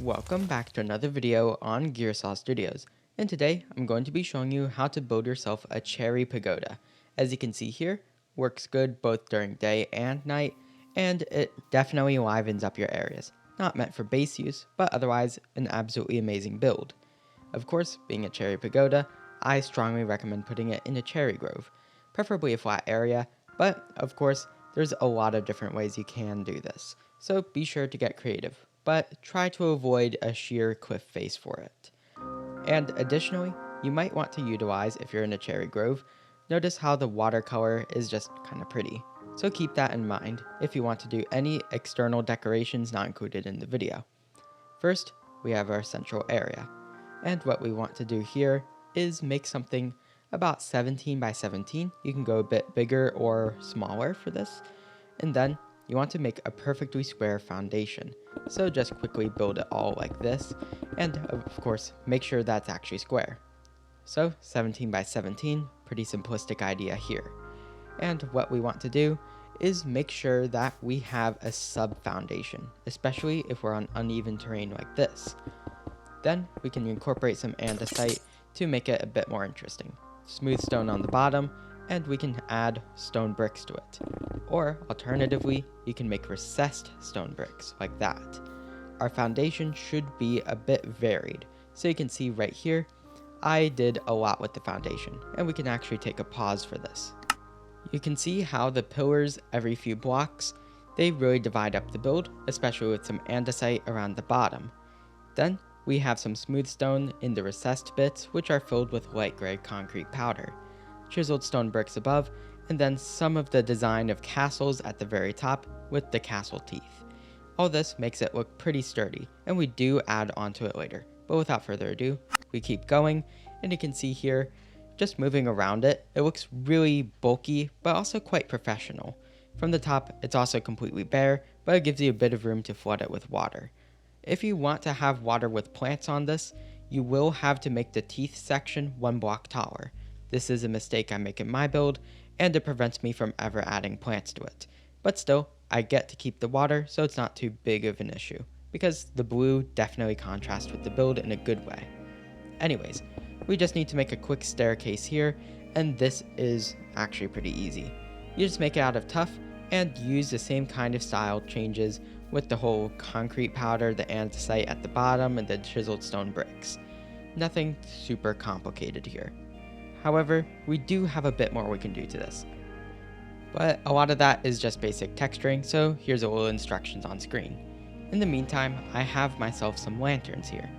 Welcome back to another video on Gearsaw Studios, and today I'm going to be showing you how to build yourself a cherry pagoda. As you can see here, works good both during day and night, and it definitely livens up your areas. Not meant for base use, but otherwise an absolutely amazing build. Of course, being a cherry pagoda, I strongly recommend putting it in a cherry grove, preferably a flat area, but of course, there's a lot of different ways you can do this, so be sure to get creative, but try to avoid a sheer cliff face for it. And additionally, you might want to utilize, if you're in a cherry grove, notice how the watercolor is just kind of pretty. So keep that in mind if you want to do any external decorations not included in the video. First, we have our central area. And what we want to do here is make something about 17 by 17. You can go a bit bigger or smaller for this. And then you want to make a perfectly square foundation. So just quickly build it all like this. And of course, make sure that's actually square. So 17 by 17, pretty simplistic idea here. And what we want to do is make sure that we have a sub foundation, especially if we're on uneven terrain like this. Then we can incorporate some andesite to make it a bit more interesting. Smooth stone on the bottom, and we can add stone bricks to it. Or alternatively, you can make recessed stone bricks like that. Our foundation should be a bit varied. So you can see right here, I did a lot with the foundation, and we can actually take a pause for this. You can see how the pillars every few blocks, they really divide up the build, especially with some andesite around the bottom. Then we have some smooth stone in the recessed bits, which are filled with light gray concrete powder, chiseled stone bricks above, and then some of the design of castles at the very top with the castle teeth. All this makes it look pretty sturdy, and we do add onto it later. But without further ado, we keep going, and you can see here, just moving around it, it looks really bulky, but also quite professional. From the top, it's also completely bare, but it gives you a bit of room to flood it with water. If you want to have water with plants on this, you will have to make the teeth section one block taller. This is a mistake I make in my build, and it prevents me from ever adding plants to it. But still, I get to keep the water, so it's not too big of an issue, because the blue definitely contrasts with the build in a good way. Anyways, we just need to make a quick staircase here, and this is actually pretty easy. You just make it out of tuff, and use the same kind of style changes with the whole concrete powder, the andesite at the bottom, and the chiseled stone bricks. Nothing super complicated here. However, we do have a bit more we can do to this. But a lot of that is just basic texturing, so here's a little instructions on screen. In the meantime, I have myself some lanterns here.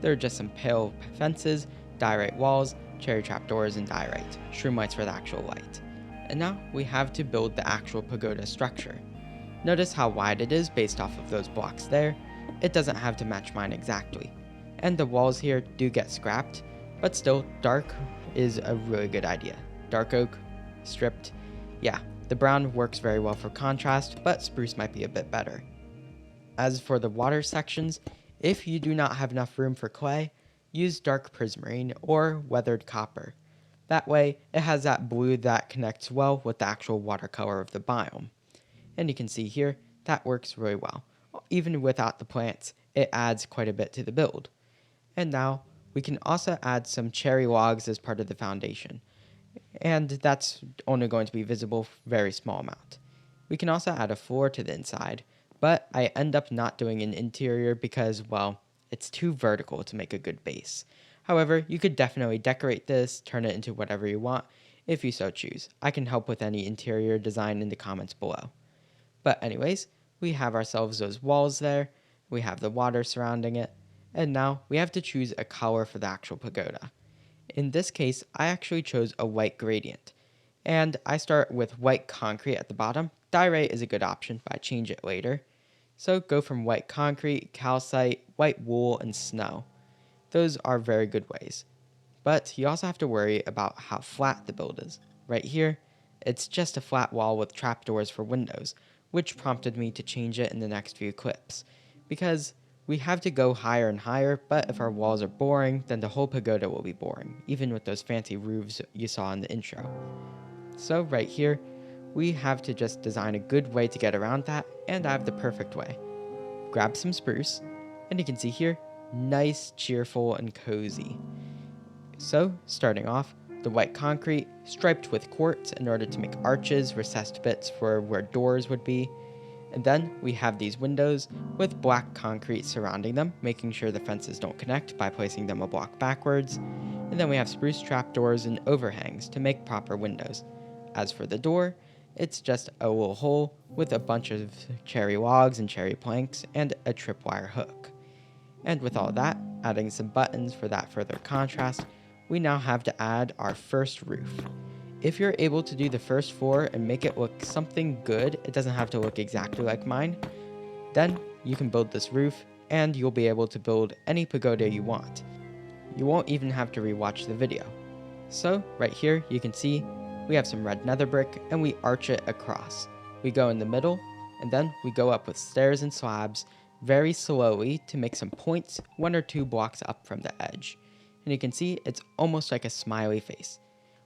They're just some pale fences, diorite walls, cherry trapdoors, and diorite, shroom lights for the actual light. And now we have to build the actual pagoda structure. Notice how wide it is based off of those blocks there. It doesn't have to match mine exactly. And the walls here do get scrapped, but still, dark is a really good idea. Dark oak, stripped, yeah, the brown works very well for contrast, but spruce might be a bit better. As for the water sections, if you do not have enough room for clay, use dark prismarine or weathered copper. That way, it has that blue that connects well with the actual watercolor of the biome. And you can see here, that works really well. Even without the plants, it adds quite a bit to the build. And now, we can also add some cherry logs as part of the foundation. And that's only going to be visible very small amount. We can also add a floor to the inside, but I end up not doing an interior because, well, it's too vertical to make a good base. However, you could definitely decorate this, turn it into whatever you want, if you so choose. I can help with any interior design in the comments below. But anyways, we have ourselves those walls there, we have the water surrounding it, and now we have to choose a color for the actual pagoda. In this case, I actually chose a white gradient, and I start with white concrete at the bottom. Diorite is a good option, but I change it later. So go from white concrete, calcite, white wool, and snow. Those are very good ways. But you also have to worry about how flat the build is. Right here, it's just a flat wall with trapdoors for windows, which prompted me to change it in the next few clips. Because we have to go higher and higher, but if our walls are boring, then the whole pagoda will be boring, even with those fancy roofs you saw in the intro. So right here, we have to just design a good way to get around that, and I have the perfect way. Grab some spruce, And you can see here, nice, cheerful, and cozy. So, starting off, the white concrete striped with quartz in order to make arches, recessed bits for where doors would be. And then we have these windows with black concrete surrounding them, making sure the fences don't connect by placing them a block backwards. And then we have spruce trapdoors and overhangs to make proper windows. As for the door, it's just a little hole with a bunch of cherry logs and cherry planks and a tripwire hook. And with all that, adding some buttons for that further contrast, we now have to add our first roof. If you're able to do the first four and make it look something good, it doesn't have to look exactly like mine, then you can build this roof and you'll be able to build any pagoda you want. You won't even have to rewatch the video. So right here you can see we have some red nether brick and we arch it across. We go in the middle and then we go up with stairs and slabs very slowly to make some points 1 or 2 blocks up from the edge. And you can see it's almost like a smiley face.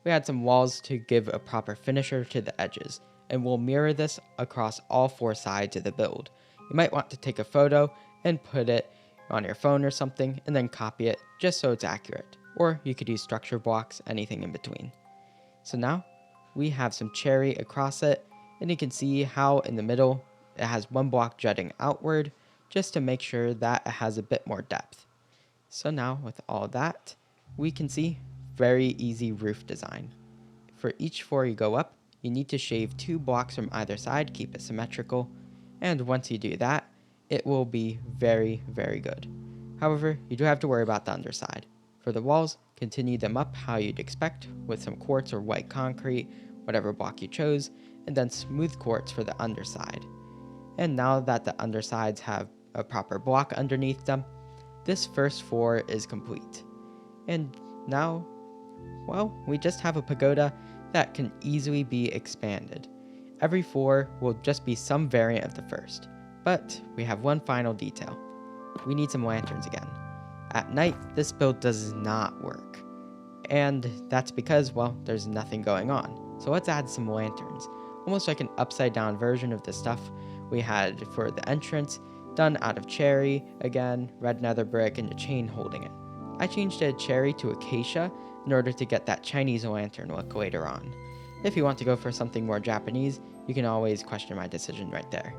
We add some walls to give a proper finisher to the edges, and we'll mirror this across all 4 sides of the build. You might want to take a photo and put it on your phone or something and then copy it just so it's accurate. Or you could use structure blocks, anything in between. So now we have some cherry across it, and you can see how in the middle it has 1 block jutting outward just to make sure that it has a bit more depth. So now with all that, we can see very easy roof design. For each 4 you go up, you need to shave 2 blocks from either side, keep it symmetrical, and once you do that, it will be very, very good. However, you do have to worry about the underside. For the walls, continue them up how you'd expect, with some quartz or white concrete, whatever block you chose, and then smooth quartz for the underside. And now that the undersides have a proper block underneath them, this first 4 is complete. And now, well, we just have a pagoda that can easily be expanded. Every 4 will just be some variant of the first. But we have one final detail. We need some lanterns again. At night, this build does not work. And that's because, well, there's nothing going on. So let's add some lanterns. Almost like an upside down version of the stuff we had for the entrance, done out of cherry, again, red nether brick, and a chain holding it. I changed a cherry to acacia in order to get that Chinese lantern look later on. If you want to go for something more Japanese, you can always question my decision right there.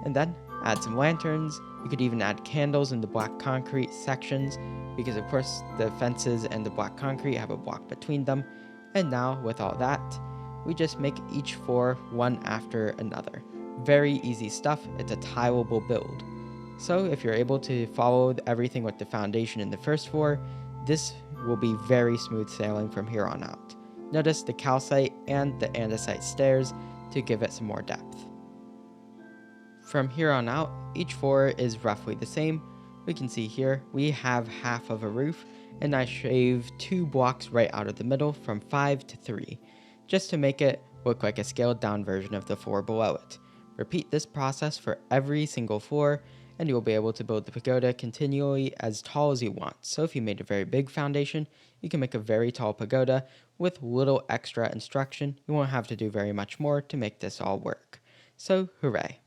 And then, add some lanterns. You could even add candles in the black concrete sections, because of course the fences and the black concrete have a block between them. And now, with all that, we just make each 4 one after another. Very easy stuff, it's a tileable build. So if you're able to follow everything with the foundation in the first 4, this will be very smooth sailing from here on out. Notice the calcite and the andesite stairs to give it some more depth. From here on out, each 4 is roughly the same. We can see here we have half of a roof, and I shaved 2 blocks right out of the middle from 5 to 3, just to make it look like a scaled down version of the 4 below it. Repeat this process for every single floor, and you will be able to build the pagoda continually as tall as you want. So if you made a very big foundation, you can make a very tall pagoda with little extra instruction. You won't have to do very much more to make this all work. So hooray.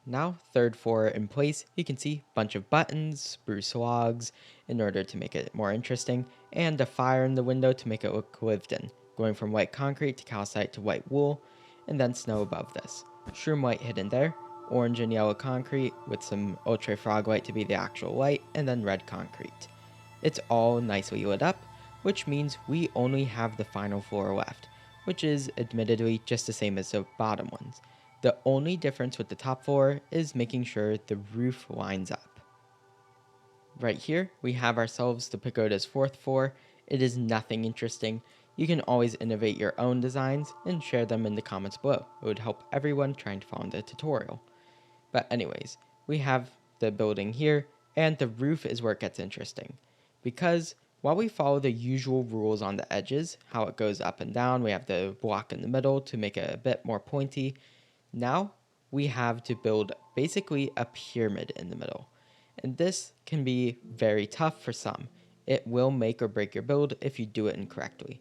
Now, third floor in place, you can see a bunch of buttons, spruce logs in order to make it more interesting, and a fire in the window to make it look lived in, going from white concrete to calcite to white wool, and then snow above this. Shroom white hidden there, orange and yellow concrete with some ultra frog white to be the actual light, and then red concrete. It's all nicely lit up, which means we only have the final floor left, which is admittedly just the same as the bottom ones. The only difference with the top floor is making sure the roof lines up. Right here, we have ourselves the pagoda's 4th floor. It is nothing interesting. You can always innovate your own designs and share them in the comments below. It would help everyone trying to follow the tutorial. But anyways, we have the building here, and the roof is where it gets interesting. Because while we follow the usual rules on the edges, how it goes up and down, we have the block in the middle to make it a bit more pointy. Now we have to build basically a pyramid in the middle. And this can be very tough for some. It will make or break your build if you do it incorrectly.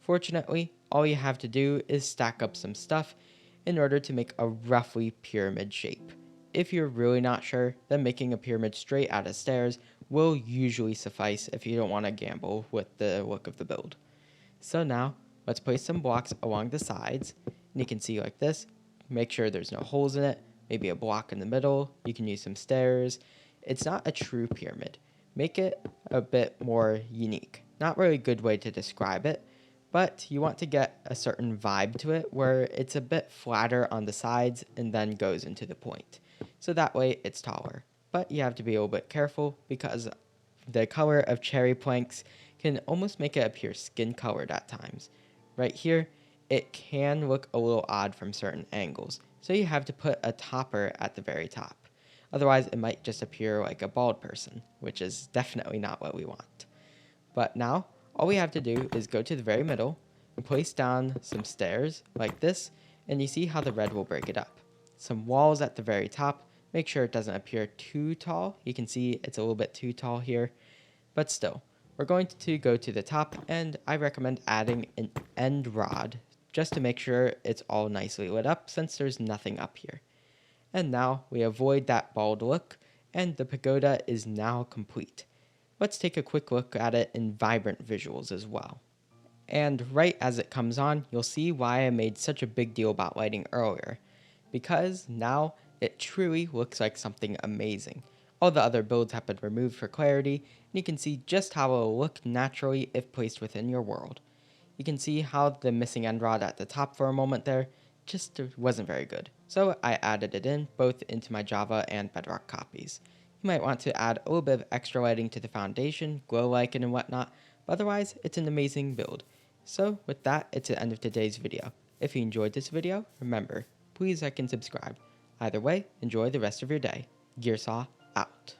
Fortunately, all you have to do is stack up some stuff in order to make a roughly pyramid shape. if you're really not sure, then making a pyramid straight out of stairs will usually suffice if you don't want to gamble with the look of the build. So now, let's place some blocks along the sides, and you can see like this. Make sure there's no holes in it, maybe a block in the middle, you can use some stairs. It's not a true pyramid. Make it a bit more unique. Not really a good way to describe it, but you want to get a certain vibe to it where it's a bit flatter on the sides and then goes into the point. So that way it's taller. But you have to be a little bit careful because the color of cherry planks can almost make it appear skin colored at times. Right here, it can look a little odd from certain angles, so you have to put a topper at the very top. Otherwise, it might just appear like a bald person, which is definitely not what we want. But now, all we have to do is go to the very middle and place down some stairs like this, and you see how the red will break it up. Some walls at the very top, make sure it doesn't appear too tall. You can see it's a little bit too tall here, but still, we're going to go to the top, and I recommend adding an end rod just to make sure it's all nicely lit up since there's nothing up here. And now we avoid that bald look, and the pagoda is now complete. Let's take a quick look at it in vibrant visuals as well. And right as it comes on, you'll see why I made such a big deal about lighting earlier. Because now it truly looks like something amazing. All the other builds have been removed for clarity, and you can see just how it will look naturally if placed within your world. You can see how the missing end rod at the top for a moment there just wasn't very good. So I added it in both into my Java and Bedrock copies. You might want to add a little bit of extra lighting to the foundation, glow lichen and whatnot, but otherwise it's an amazing build. So with that, it's the end of today's video. If you enjoyed this video, remember, please like and subscribe. Either way, enjoy the rest of your day. Gearsaw out.